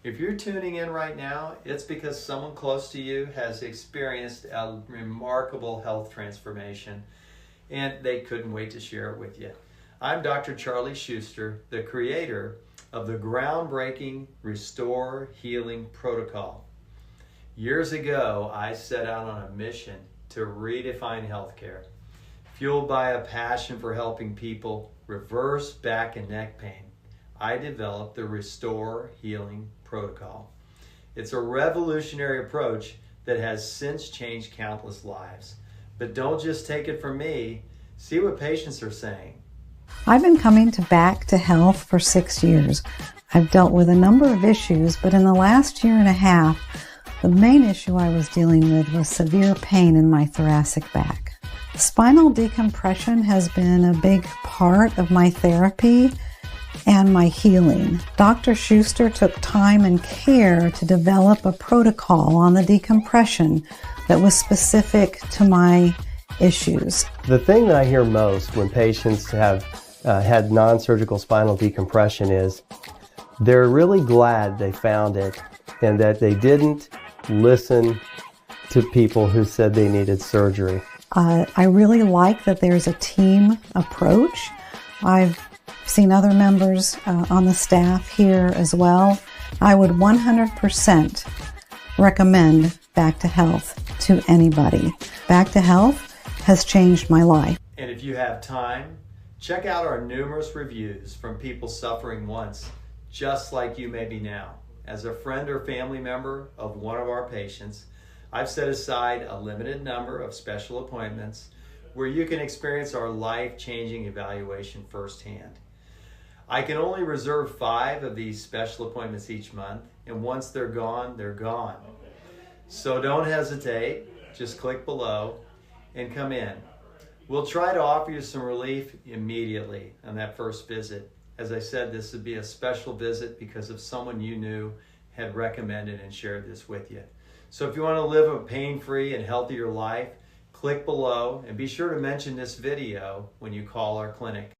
If you're tuning in right now, it's because someone close to you has experienced a remarkable health transformation and they couldn't wait to share it with you. I'm Dr. Charlie Schuster, the creator of the groundbreaking Restore Healing Protocol. Years ago, I set out on a mission to redefine healthcare. Fueled by a passion for helping people reverse back and neck pain, I developed the Restore Healing Protocol. It's a revolutionary approach that has since changed countless lives. But don't just take it from me. See what patients are saying. I've been coming back to health for 6 years. I've dealt with a number of issues, but in the last year and a half, the main issue I was dealing with was severe pain in my thoracic back. Spinal decompression has been a big part of my therapy and my healing. Dr. Schuster took time and care to develop a protocol on the decompression that was specific to my issues. The thing that I hear most when patients have had non-surgical spinal decompression is they're really glad they found it and that they didn't listen to people who said they needed surgery. I really like that there's a team approach. I've seen other members on the staff here as well. I would 100% recommend Back to Health to anybody. Back to Health has changed my life. And if you have time, check out our numerous reviews from people suffering once, just like you may be now. As a friend or family member of one of our patients, I've set aside a limited number of special appointments where you can experience our life-changing evaluation firsthand. I can only reserve 5 of these special appointments each month, and once they're gone, they're gone. So don't hesitate, just click below and come in. We'll try to offer you some relief immediately on that first visit. As I said, this would be a special visit because of someone you knew had recommended and shared this with you. So if you want to live a pain-free and healthier life, click below and be sure to mention this video when you call our clinic.